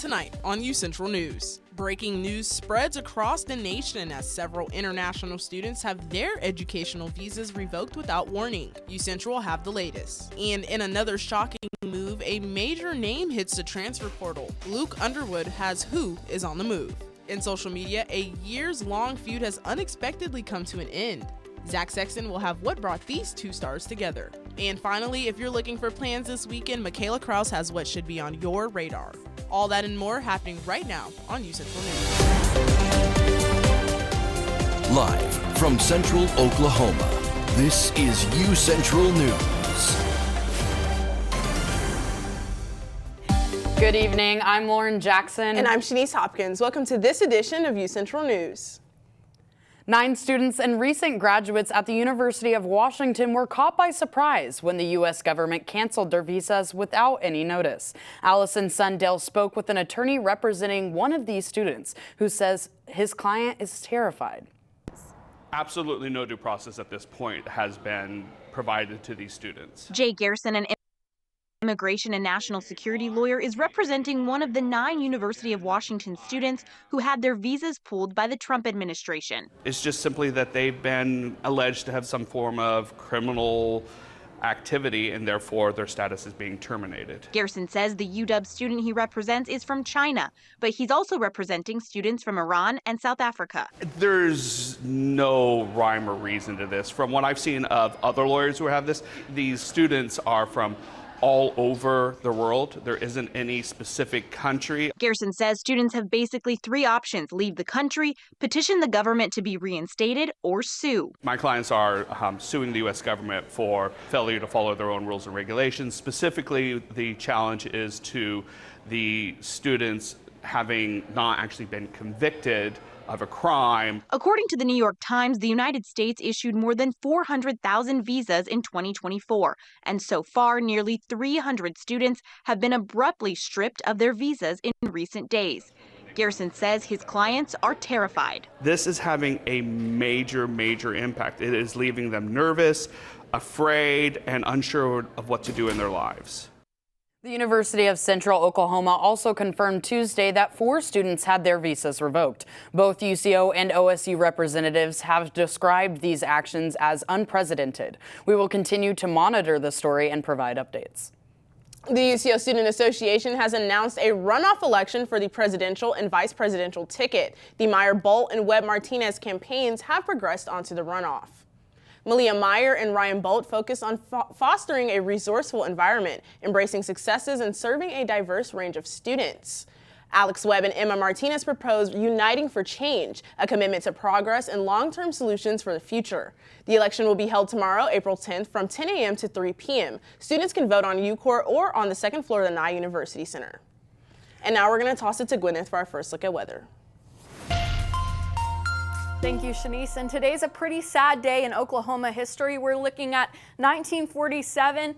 Tonight on UCentral News. Breaking news spreads across the nation as several international students have their educational visas revoked without warning. UCentral have the latest. And in another shocking move, a major name hits the transfer portal. Luke Underwood has Who is on the move. In social media, a years-long feud has unexpectedly come to an end. Zach Sexton will have what brought these two stars together. And finally, if you're looking for plans this weekend, Michaela Kraus has what should be on your radar. All that and more happening right now on UCentral News. Live from Central Oklahoma, this is UCentral News. Good evening, I'm Lauren Jackson. And I'm Shanice Hopkins. Welcome to this edition of UCentral News. 9 students and recent graduates at the University of Washington were caught by surprise when the U.S. government canceled their visas without any notice. Allison Sundell spoke with an attorney representing one of these students who says his client is terrified. Absolutely no due process at this point has been provided to these students. Jay Garrison, an immigration and national security lawyer, is representing one of the 9 University of Washington students who had their visas pulled by the Trump administration. It's just simply that they've been alleged to have some form of criminal activity and therefore their status is being terminated. Garrison says the UW student he represents is from China, but he's also representing students from Iran and South Africa. There's no rhyme or reason to this. From what I've seen of other lawyers who have this, these students are from all over the world. There isn't any specific country. Garrison says students have basically 3 options: leave the country, petition the government to be reinstated, or sue. My clients are suing the U.S. government for failure to follow their own rules and regulations. Specifically, the challenge is to the students having not actually been convicted of a crime. According to the New York Times, the United States issued more than 400,000 visas in 2024, and so far nearly 300 students have been abruptly stripped of their visas in recent days. Garrison says his clients are terrified. This is having a major impact. It is leaving them nervous, afraid, and unsure of what to do in their lives. The University of Central Oklahoma also confirmed Tuesday that 4 students had their visas revoked. Both UCO and OSU representatives have described these actions as unprecedented. We will continue to monitor the story and provide updates. The UCO Student Association has announced a runoff election for the presidential and vice presidential ticket. The Meyer-Bolt and Webb-Martinez campaigns have progressed onto the runoff. Malia Meyer and Ryan Bolt focus on fostering a resourceful environment, embracing successes, and serving a diverse range of students. Alex Webb and Emma Martinez proposed Uniting for Change, a commitment to progress and long-term solutions for the future. The election will be held tomorrow, April 10th, from 10 a.m. to 3 p.m. Students can vote on UCOR or on the second floor of the Nye University Center. And now we're going to toss it to Gwyneth for our first look at weather. Thank you, Shanice. And today's a pretty sad day in Oklahoma history. We're looking at 1947.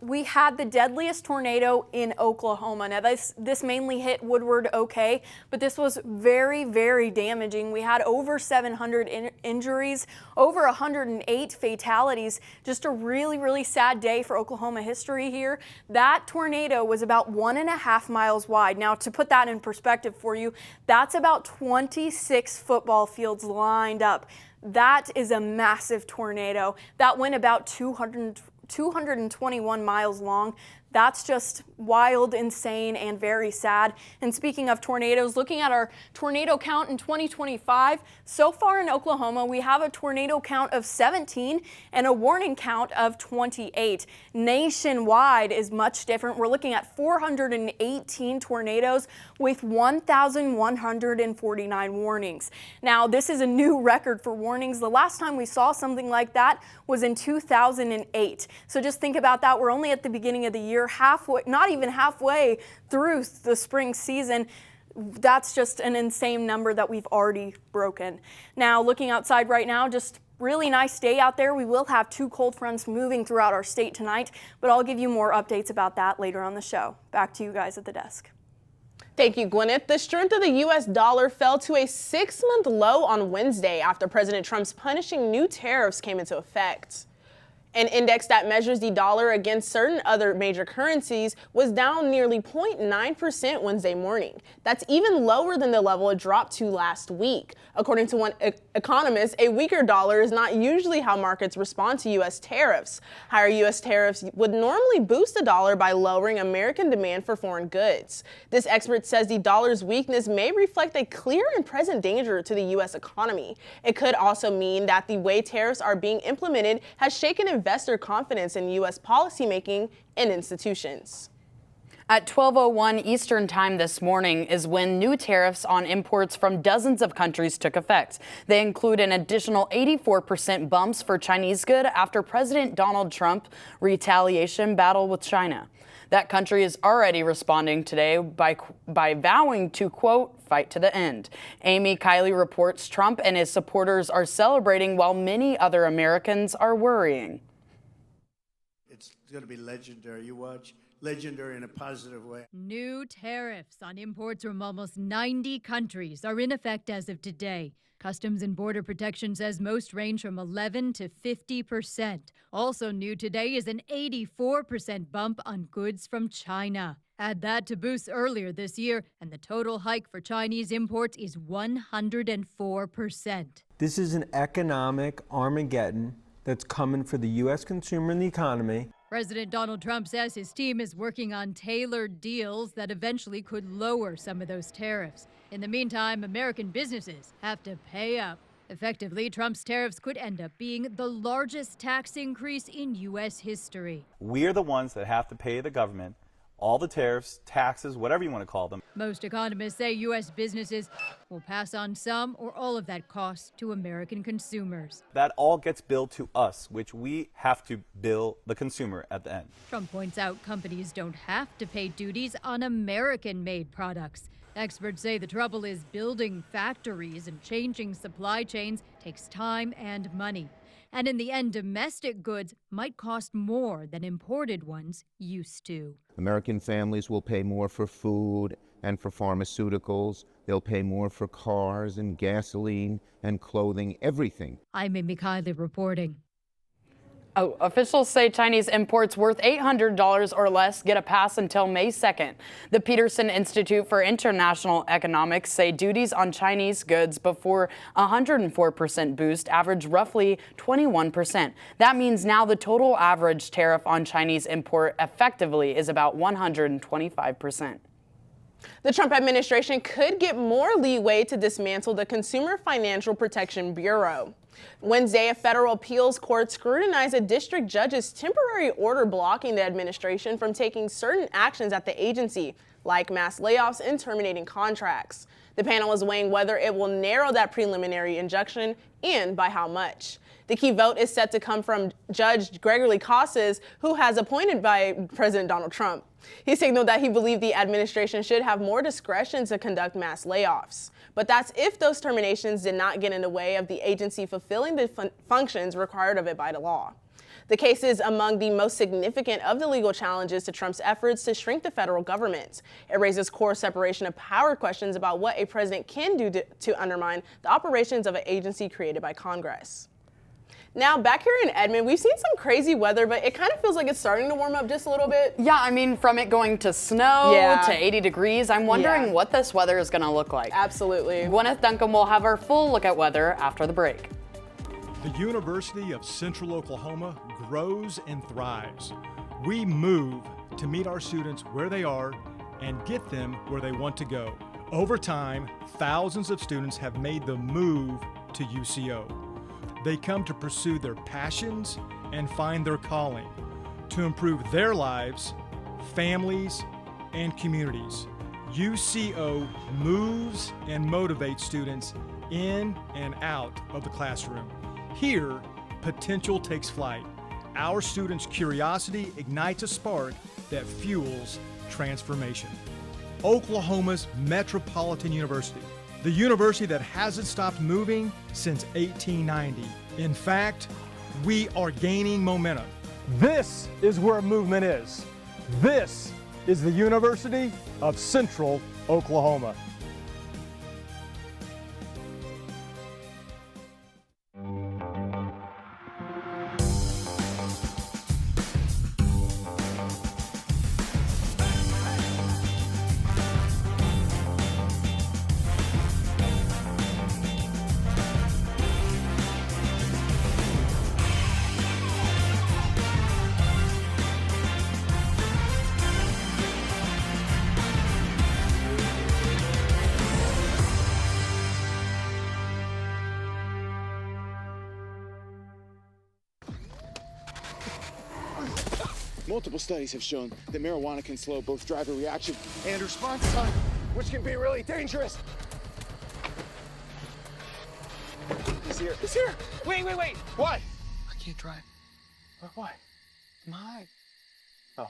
We had the deadliest tornado in Oklahoma. Now, this mainly hit Woodward okay, but this was very, very damaging. We had over 700 injuries, over 108 fatalities. Just a really, really sad day for Oklahoma history here. That tornado was about 1.5 miles wide. Now, to put that in perspective for you, that's about 26 football fields lined up. That is a massive tornado. That went about 221 miles long. That's just wild, insane, and very sad. And speaking of tornadoes, looking at our tornado count in 2025, so far in Oklahoma, we have a tornado count of 17 and a warning count of 28. Nationwide is much different. We're looking at 418 tornadoes with 1,149 warnings. Now, this is a new record for warnings. The last time we saw something like that was in 2008. So just think about that. We're only at the beginning of the year, halfway, not even halfway through the spring season. That's just an insane number that we've already broken. Now, looking outside right now, just really nice day out there. We will have 2 cold fronts moving throughout our state tonight, but I'll give you more updates about that later on the show. Back to you guys at the desk. Thank you, Gwyneth. The strength of the U.S. dollar fell to a 6-month low on Wednesday after President Trump's punishing new tariffs came into effect. An index that measures the dollar against certain other major currencies was down nearly 0.9% Wednesday morning. That's even lower than the level it dropped to last week. According to one economist, a weaker dollar is not usually how markets respond to U.S. tariffs. Higher U.S. tariffs would normally boost the dollar by lowering American demand for foreign goods. This expert says the dollar's weakness may reflect a clear and present danger to the U.S. economy. It could also mean that the way tariffs are being implemented has shaken investor confidence in U.S. policymaking and institutions. At 12:01 Eastern Time this morning is when new tariffs on imports from dozens of countries took effect. They include an additional 84% bumps for Chinese goods after President Donald Trump's retaliation battle with China. That country is already responding today by vowing to, quote, fight to the end. Amy Kiley reports Trump and his supporters are celebrating while many other Americans are worrying. It's going to be legendary. You watch. Legendary in a positive way. New tariffs on imports from almost 90 countries are in effect as of today. Customs and Border Protection says most range from 11 to 50%. Also new today is an 84% bump on goods from China. Add that to boosts earlier this year, and the total hike for Chinese imports is 104%. This is an economic Armageddon that's coming for the U.S. consumer and the economy. President Donald Trump says his team is working on tailored deals that eventually could lower some of those tariffs. In the meantime, American businesses have to pay up. Effectively, Trump's tariffs could end up being the largest tax increase in U.S. history. We're the ones that have to pay the government all the tariffs, taxes, whatever you want to call them. Most economists say U.S. businesses will pass on some or all of that cost to American consumers. That all gets billed to us, which we have to bill the consumer at the end. Trump points out companies don't have to pay duties on American-made products. Experts say the trouble is building factories and changing supply chains takes time and money. And in the end, domestic goods might cost more than imported ones used to. American families will pay more for food and for pharmaceuticals. They'll pay more for cars and gasoline and clothing, everything. I'm Amy Kiley reporting. Officials say Chinese imports worth $800 or less get a pass until May 2nd. The Peterson Institute for International Economics say duties on Chinese goods before a 104% boost average roughly 21%. That means now the total average tariff on Chinese import effectively is about 125%. The Trump administration could get more leeway to dismantle the Consumer Financial Protection Bureau. Wednesday, a federal appeals court scrutinized a district judge's temporary order blocking the administration from taking certain actions at the agency, like mass layoffs and terminating contracts. The panel is weighing whether it will narrow that preliminary injunction and by how much. The key vote is set to come from Judge Gregory Casas, who has appointed by President Donald Trump. He signaled that he believed the administration should have more discretion to conduct mass layoffs. But that's if those terminations did not get in the way of the agency fulfilling the functions required of it by the law. The case is among the most significant of the legal challenges to Trump's efforts to shrink the federal government. It raises core separation of power questions about what a president can do to undermine the operations of an agency created by Congress. Now, back here in Edmond, we've seen some crazy weather, but it kind of feels like it's starting to warm up just a little bit. Yeah, I mean, from it going to snow to 80 degrees, I'm wondering what this weather is going to look like. Absolutely. Gwyneth Duncan will have our full look at weather after the break. The University of Central Oklahoma grows and thrives. We move to meet our students where they are and get them where they want to go. Over time, thousands of students have made the move to UCO. They come to pursue their passions and find their calling, to improve their lives, families, and communities. UCO moves and motivates students in and out of the classroom. Here, potential takes flight. Our students' curiosity ignites a spark that fuels transformation. Oklahoma's Metropolitan University, the university that hasn't stopped moving since 1890. In fact, we are gaining momentum. This is where movement is. This is the University of Central Oklahoma. Multiple studies have shown that marijuana can slow both driver reaction and response time, which can be really dangerous. He's here. He's here. Wait. What? I can't drive. Why? My. Oh.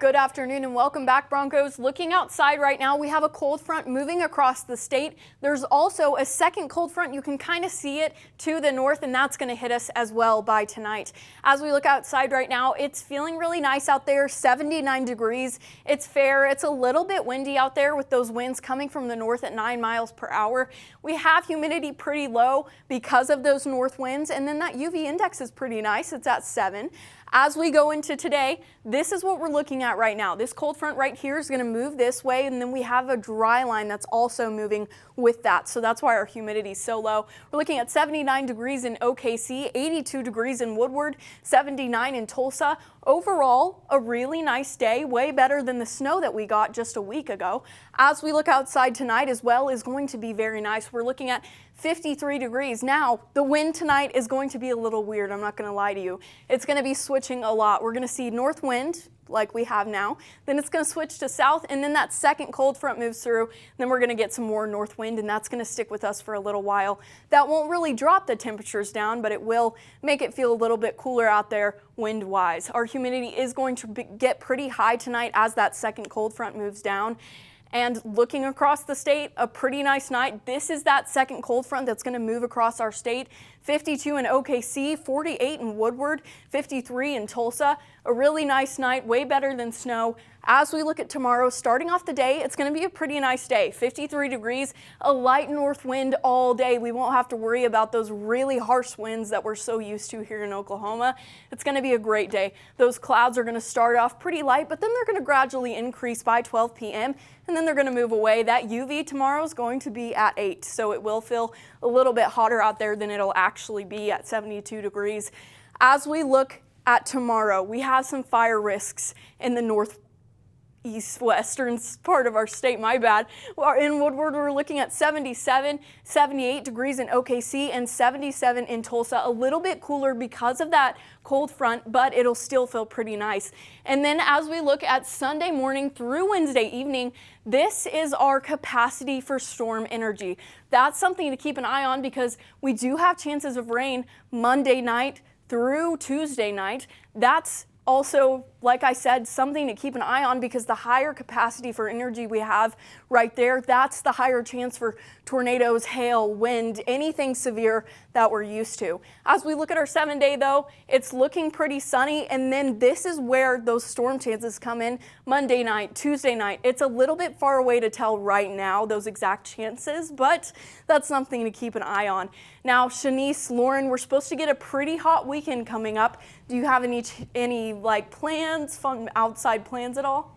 Good afternoon and welcome back, Broncos. Looking outside right now, we have a cold front moving across the state. There's also a second cold front. You can kind of see it to the north, and that's going to hit us as well by tonight. As we look outside right now, it's feeling really nice out there, 79 degrees. It's fair. It's a little bit windy out there with those winds coming from the north at 9 miles per hour. We have humidity pretty low because of those north winds, and then that UV index is pretty nice. It's at 7. As we go into today, this is what we're looking at right now. This cold front right here is going to move this way, and then we have a dry line that's also moving with that. So that's why our humidity is so low. We're looking at 79 degrees in OKC, 82 degrees in Woodward, 79 in Tulsa. Overall, a really nice day, way better than the snow that we got just a week ago. As we look outside tonight as well is going to be very nice. We're looking at 53 degrees. Now, the wind tonight is going to be a little weird. I'm not going to lie to you. It's going to be switching a lot. We're going to see north wind like we have now. Then it's going to switch to south, and then that second cold front moves through. Then we're going to get some more north wind, and that's going to stick with us for a little while. That won't really drop the temperatures down, but it will make it feel a little bit cooler out there wind-wise. Our humidity is going to get pretty high tonight as that second cold front moves down. And looking across the state, a pretty nice night. This is that second cold front that's going to move across our state. 52 in OKC, 48 in Woodward, 53 in Tulsa. A really nice night, way better than snow. As we look at tomorrow, starting off the day, it's going to be a pretty nice day. 53 degrees, a light north wind all day. We won't have to worry about those really harsh winds that we're so used to here in Oklahoma. It's going to be a great day. Those clouds are going to start off pretty light, but then they're going to gradually increase by 12 p.m. and then they're going to move away. That UV tomorrow is going to be at 8, so it will feel a little bit hotter out there than it'll actually be at 72 degrees. As we look at tomorrow, we have some fire risks in the northeastern part of our state, my bad. In Woodward, we're looking at 77, 78 degrees in OKC, and 77 in Tulsa. A little bit cooler because of that cold front, but it'll still feel pretty nice. And then as we look at Sunday morning through Wednesday evening, this is our capacity for storm energy. That's something to keep an eye on because we do have chances of rain Monday night through Tuesday night. That's also, like I said, something to keep an eye on because the higher capacity for energy we have right there, that's the higher chance for tornadoes, hail, wind, anything severe that we're used to. As we look at our 7-day though, it's looking pretty sunny, and then this is where those storm chances come in Monday night, Tuesday night. It's a little bit far away to tell right now those exact chances, but that's something to keep an eye on. Now, Shanice, Lauren, we're supposed to get a pretty hot weekend coming up. Do you have any like plans, fun outside plans at all?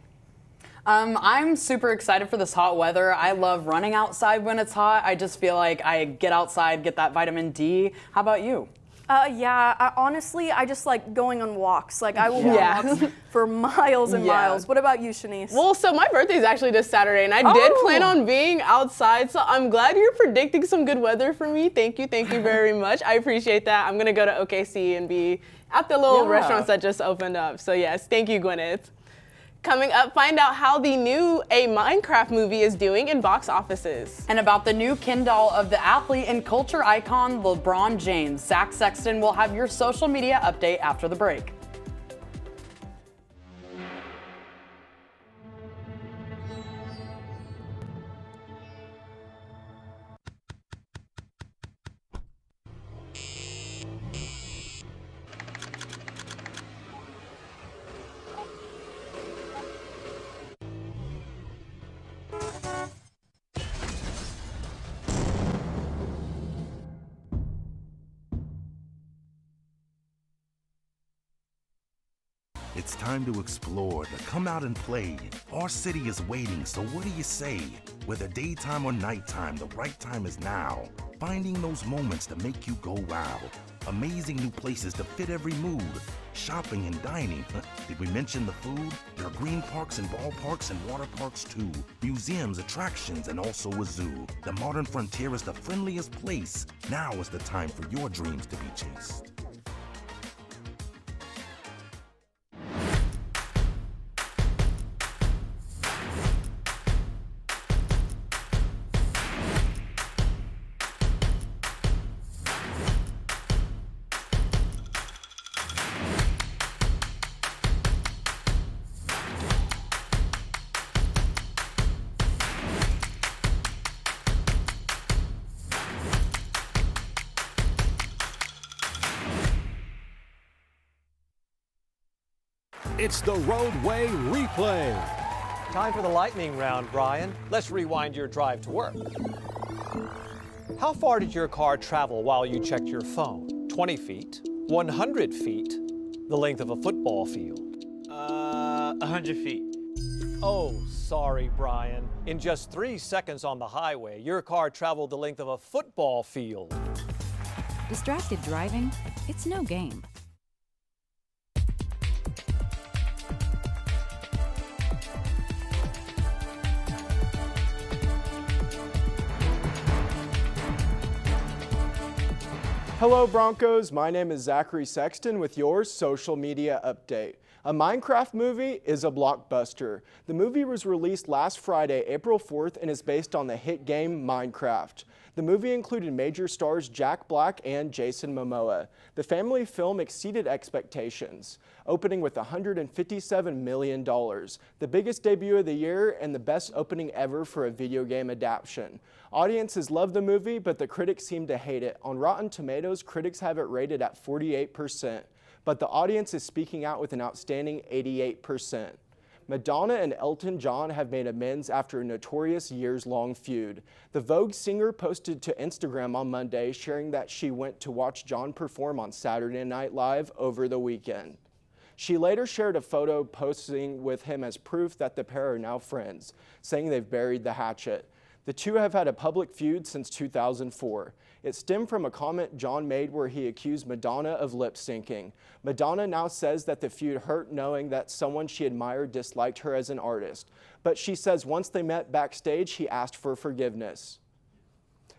I'm super excited for this hot weather. I love running outside when it's hot. I just feel like I get outside, get that vitamin D. How about you? Yeah, honestly, I just like going on walks. Like I will go on walks for miles and miles. What about you, Shanice? Well, so my birthday is actually this Saturday, and I did plan on being outside, so I'm glad you're predicting some good weather for me. Thank you very much. I appreciate that. I'm gonna go to OKC and be at the little restaurants that just opened up. So yes, thank you, Gwyneth. Coming up, find out how the new A Minecraft movie is doing in box offices. And about the new Ken doll of the athlete and culture icon LeBron James. Zach Sexton will have your social media update after the break. It's time to explore, to come out and play. Our city is waiting, so what do you say? Whether daytime or nighttime, the right time is now. Finding those moments to make you go wow. Amazing new places to fit every mood. Shopping and dining. Did we mention the food? There are green parks and ballparks and water parks too. Museums, attractions, and also a zoo. The modern frontier is the friendliest place. Now is the time for your dreams to be chased. It's the Roadway Replay. Time for the lightning round, Brian. Let's rewind your drive to work. How far did your car travel while you checked your phone? 20 feet, 100 feet, the length of a football field? 100 feet. Oh, sorry, Brian. In just 3 seconds on the highway, your car traveled the length of a football field. Distracted driving? It's no game. Hello Broncos, my name is Zachary Sexton with your social media update. A Minecraft movie is a blockbuster. The movie was released last Friday, April 4th, and is based on the hit game Minecraft. The movie included major stars Jack Black and Jason Momoa. The family film exceeded expectations, opening with $157 million, the biggest debut of the year and the best opening ever for a video game adaptation. Audiences love the movie, but the critics seem to hate it. On Rotten Tomatoes, critics have it rated at 48%, but the audience is speaking out with an outstanding 88%. Madonna and Elton John have made amends after a notorious years-long feud. The Vogue singer posted to Instagram on Monday, sharing that she went to watch John perform on Saturday Night Live over the weekend. She later shared a photo posing with him as proof that the pair are now friends, saying they've buried the hatchet. The two have had a public feud since 2004. It stemmed from a comment John made where he accused Madonna of lip syncing. Madonna now says that the feud hurt knowing that someone she admired disliked her as an artist. But she says once they met backstage, he asked for forgiveness.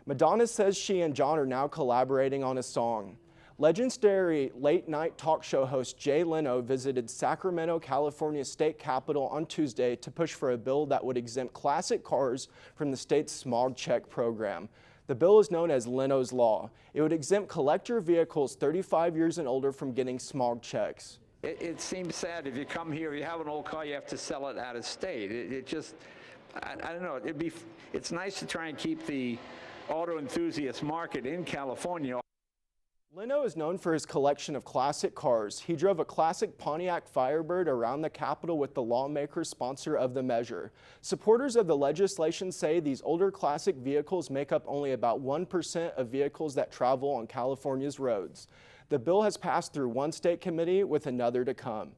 Madonna says she and John are now collaborating on a song. Legendary late-night talk show host Jay Leno visited Sacramento, California's state capitol on Tuesday to push for a bill that would exempt classic cars from the state's smog check program. The bill is known as Leno's Law. It would exempt collector vehicles 35 years and older from getting smog checks. It seems sad if you come here, you have an old car, you have to sell it out of state. It just, I don't know, it's nice to try and keep the auto enthusiast market in California. Leno is known for his collection of classic cars. He drove a classic Pontiac Firebird around the Capitol with the lawmakers' sponsor of the measure. Supporters of the legislation say these older classic vehicles make up only about 1% of vehicles that travel on California's roads. The bill has passed through one state committee with another to come.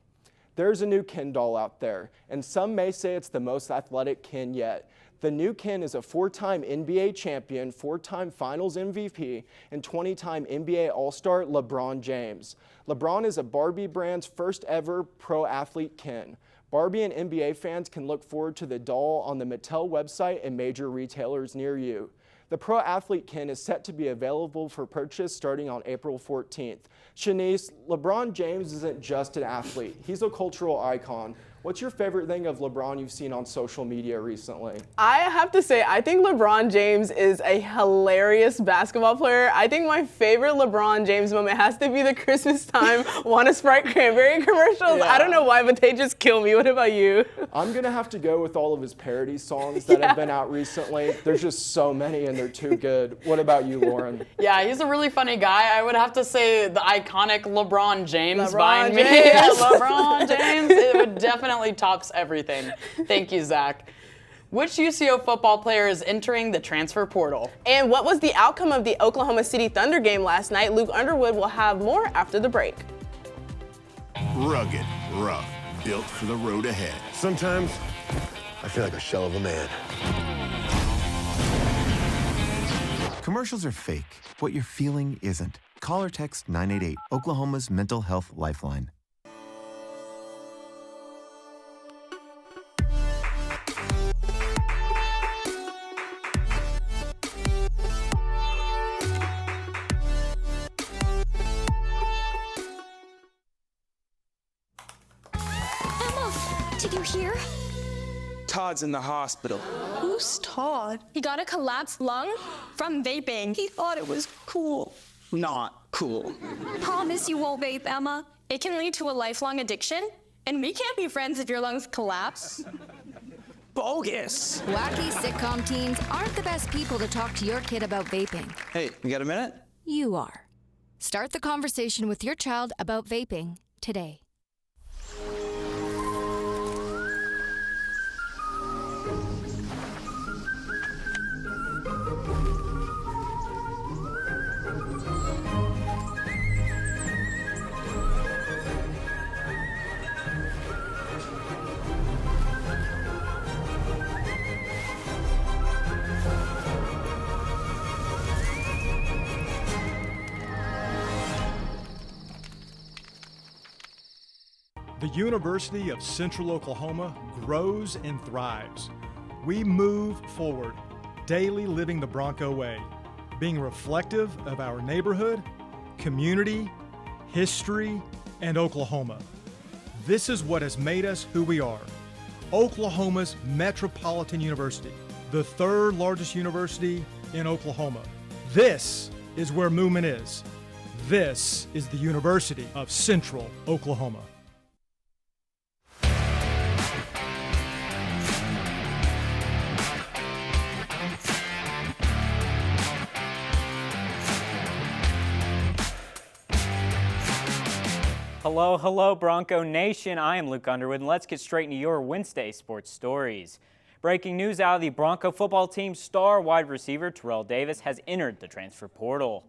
There's a new Ken doll out there, and some may say it's the most athletic Ken yet. The new Ken is a 4-time NBA champion, 4-time Finals MVP, and 20-time NBA All-Star LeBron James. LeBron is a Barbie brand's first ever pro athlete Ken. Barbie and NBA fans can look forward to the doll on the Mattel website and major retailers near you. The pro athlete Ken is set to be available for purchase starting on April 14th. Shanice, LeBron James isn't just an athlete, he's a cultural icon. What's your favorite thing of LeBron you've seen on social media recently? I have to say, I think LeBron James is a hilarious basketball player. I think my favorite LeBron James moment has to be the Christmas time Want a Sprite Cranberry commercials. Yeah. I don't know why, but they just kill me. What about you? I'm going to have to go with all of his parody songs that have been out recently. There's just so many and they're too good. What about you, Lauren? Yeah, he's a really funny guy. I would have to say the iconic LeBron James behind me. Yes. LeBron James. It would definitely tops everything. Thank you, Zach. Which UCO football player is entering the transfer portal? And what was the outcome of the Oklahoma City Thunder game last night? Luke Underwood will have more after the break. Rugged, rough, built for the road ahead. Sometimes I feel like a shell of a man. Commercials are fake. What you're feeling isn't. Call or text 988, Oklahoma's mental health lifeline. Did you hear? Todd's in the hospital. Who's Todd? He got a collapsed lung from vaping. He thought it was cool. Not cool. Promise you won't vape, Emma. It can lead to a lifelong addiction, and we can't be friends if your lungs collapse. Bogus. Wacky sitcom teens aren't the best people to talk to your kid about vaping. Hey, you got a minute? You are. Start the conversation with your child about vaping today. The University of Central Oklahoma grows and thrives. We move forward, daily living the Bronco way, being reflective of our neighborhood, community, history, and Oklahoma. This is what has made us who we are. Oklahoma's Metropolitan University, the third largest university in Oklahoma. This is where movement is. This is the University of Central Oklahoma. Hello, hello, Bronco Nation. I am Luke Underwood, and let's get straight into your Wednesday sports stories. Breaking news out of the Bronco football team, star wide receiver Terrell Davis has entered the transfer portal.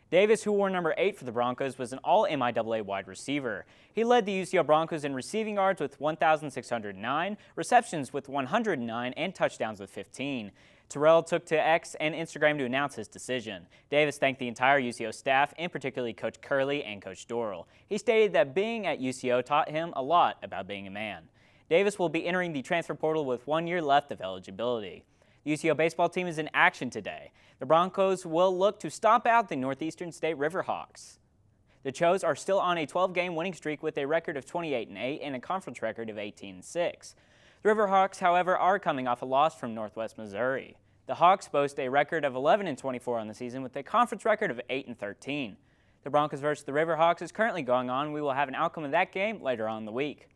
Davis, who wore number 8 for the Broncos, was an all-MIAA wide receiver. He led the UCO Broncos in receiving yards with 1,609, receptions with 109, and touchdowns with 15. Terrell took to X and Instagram to announce his decision. Davis thanked the entire UCO staff, and particularly Coach Curley and Coach Dorrell. He stated that being at UCO taught him a lot about being a man. Davis will be entering the transfer portal with 1 year left of eligibility. The UCO baseball team is in action today. The Broncos will look to stomp out the Northeastern State Riverhawks. The Chos are still on a 12-game winning streak with a record of 28-8 and a conference record of 18-6. The Riverhawks, however, are coming off a loss from Northwest Missouri. The Hawks boast a record of 11-24 on the season with a conference record of 8-13. The Broncos versus the Riverhawks is currently going on. We will have an outcome of that game later on in the week.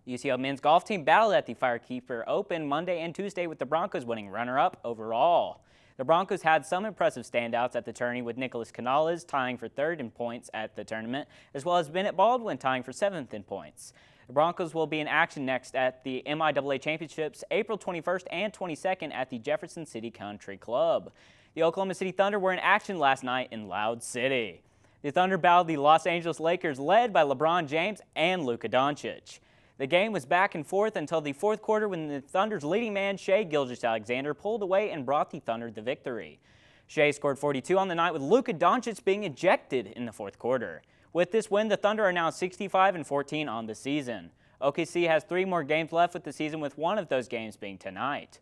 The UCO men's golf team battled at the Firekeeper Open Monday and Tuesday with the Broncos winning runner-up overall. The Broncos had some impressive standouts at the tourney, with Nicholas Canales tying for 3rd in points at the tournament, as well as Bennett Baldwin tying for 7th in points. The Broncos will be in action next at the MIAA Championships April 21st and 22nd at the Jefferson City Country Club. The Oklahoma City Thunder were in action last night in Loud City. The Thunder battled the Los Angeles Lakers, led by LeBron James and Luka Doncic. The game was back and forth until the fourth quarter, when the Thunder's leading man, Shai Gilgeous-Alexander, pulled away and brought the Thunder the victory. Shai scored 42 on the night, with Luka Doncic being ejected in the fourth quarter. With this win, the Thunder are now 65-14 on the season. OKC has 3 more games left with the season, with one of those games being tonight.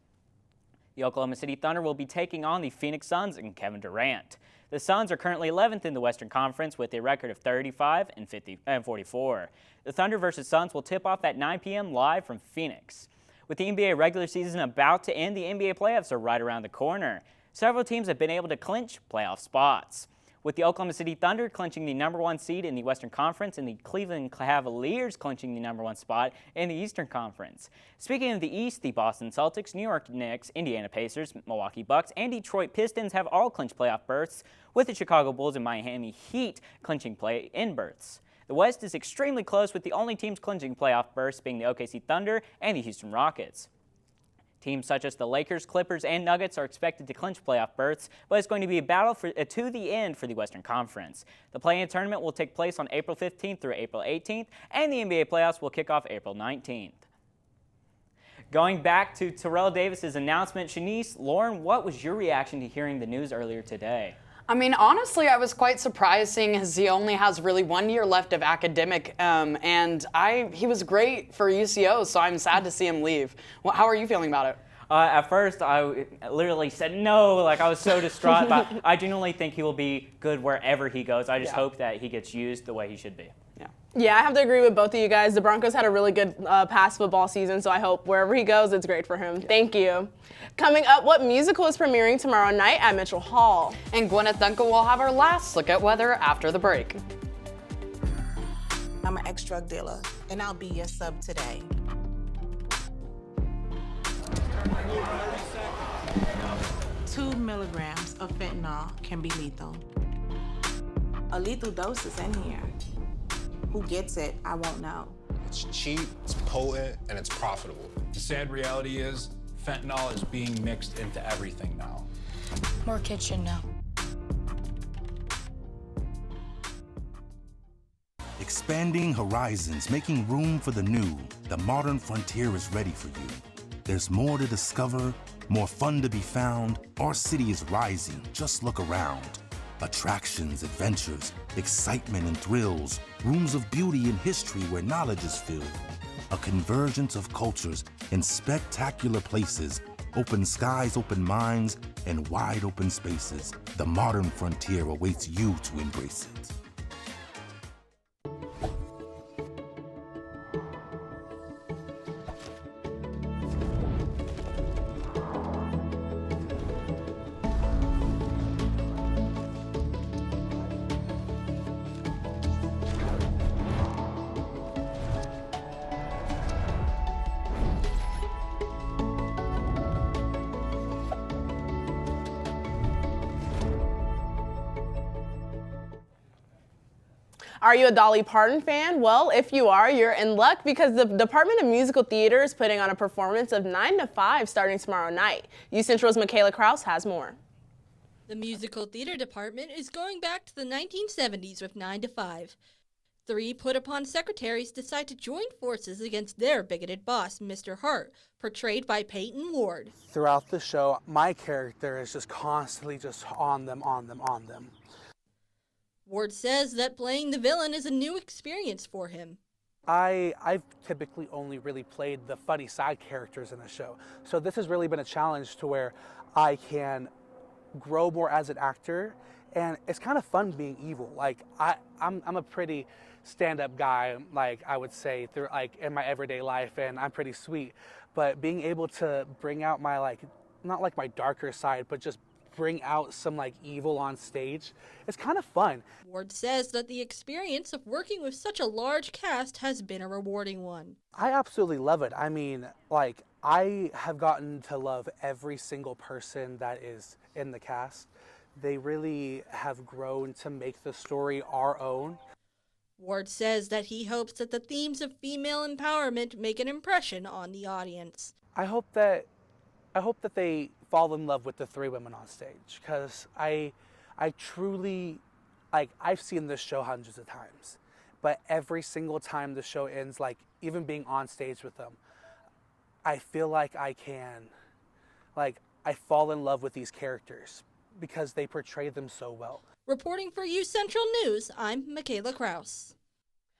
The Oklahoma City Thunder will be taking on the Phoenix Suns and Kevin Durant. The Suns are currently 11th in the Western Conference with a record of 35-44. The Thunder versus Suns will tip off at 9 p.m. live from Phoenix. With the NBA regular season about to end, the NBA playoffs are right around the corner. Several teams have been able to clinch playoff spots, with the Oklahoma City Thunder clinching the #1 seed in the Western Conference and the Cleveland Cavaliers clinching the #1 spot in the Eastern Conference. Speaking of the East, the Boston Celtics, New York Knicks, Indiana Pacers, Milwaukee Bucks, and Detroit Pistons have all clinched playoff berths, with the Chicago Bulls and Miami Heat clinching play-in berths. The West is extremely close, with the only teams clinching playoff berths being the OKC Thunder and the Houston Rockets. Teams such as the Lakers, Clippers, and Nuggets are expected to clinch playoff berths, but it's going to be a battle to the end for the Western Conference. The play-in tournament will take place on April 15th through April 18th, and the NBA playoffs will kick off April 19th. Going back to Terrell Davis's announcement, Shanice, Lauren, what was your reaction to hearing the news earlier today? I mean, honestly, I was quite surprised seeing as he only has really 1 year left of academic, and he was great for UCO, so I'm sad to see him leave. Well, how are you feeling about it? At first, I literally said no, like I was so distraught, but I genuinely think he will be good wherever he goes. I just hope that he gets used the way he should be. Yeah, I have to agree with both of you guys. The Broncos had a really good past football season, so I hope wherever he goes, it's great for him. Thank you. Coming up, what musical is premiering tomorrow night at Mitchell Hall? And Gwyneth Duncan will have our last look at weather after the break. I'm an ex-drug dealer, and I'll be your sub today. Two milligrams of fentanyl can be lethal. A lethal dose is in here. Who gets it, I won't know. It's cheap, it's potent, and it's profitable. The sad reality is, fentanyl is being mixed into everything now. More kids should know. Expanding horizons, making room for the new. The modern frontier is ready for you. There's more to discover, more fun to be found. Our city is rising, just look around. Attractions, adventures, excitement and thrills, rooms of beauty and history where knowledge is filled. A convergence of cultures in spectacular places, open skies, open minds, and wide open spaces. The modern frontier awaits you to embrace it. Are you a Dolly Parton fan? Well, if you are, you're in luck because the Department of Musical Theater is putting on a performance of 9 to 5 starting tomorrow night. UCentral's Michaela Kraus has more. The Musical Theater Department is going back to the 1970s with 9 to 5. 3 put-upon secretaries decide to join forces against their bigoted boss, Mr. Hart, portrayed by Peyton Ward. Throughout the show, my character is just constantly just on them. Ward says that playing the villain is a new experience for him. I've typically only really played the funny side characters in the show. So this has really been a challenge to where I can grow more as an actor, and it's kind of fun being evil. Like I'm a pretty stand-up guy, like I would say, through like in my everyday life, and I'm pretty sweet. But being able to bring out my not like my darker side, but just bring out some like evil on stage, it's kind of fun. Ward says that the experience of working with such a large cast has been a rewarding one. I absolutely love it. I mean, like, I have gotten to love every single person that is in the cast. They really have grown to make the story our own. Ward says that he hopes that the themes of female empowerment make an impression on the audience. I hope that they fall in love with the 3 women on stage, because I truly, like, I've seen this show hundreds of times, but every single time the show ends, like, even being on stage with them, I feel like I fall in love with these characters because they portray them so well. Reporting for UCentral News, I'm Michaela Kraus.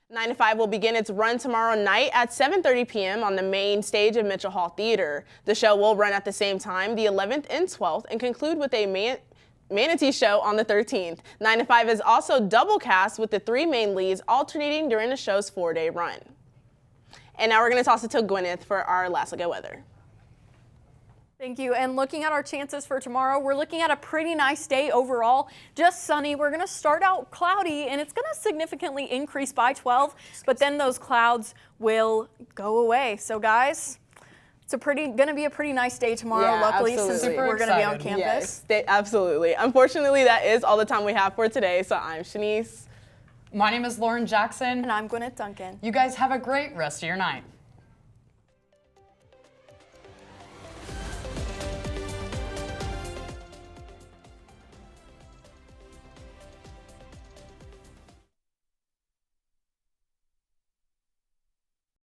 9 to 5 will begin its run tomorrow night at 7:30 p.m. on the main stage of Mitchell Hall Theater. The show will run at the same time, the 11th and 12th, and conclude with a manatee show on the 13th. 9 to 5 is also double cast with the 3 main leads alternating during the show's 4-day run. And now we're going to toss it to Gwyneth for our last look at weather. Thank you. And looking at our chances for tomorrow, we're looking at a pretty nice day overall. Just sunny. We're going to start out cloudy, and it's going to significantly increase by 12, but then those clouds will go away. So, guys, it's going to be a pretty nice day tomorrow, luckily, absolutely. since we're going to be on campus. Yes, absolutely. Unfortunately, that is all the time we have for today. So I'm Shanice. My name is Lauren Jackson. And I'm Gwyneth Duncan. You guys have a great rest of your night.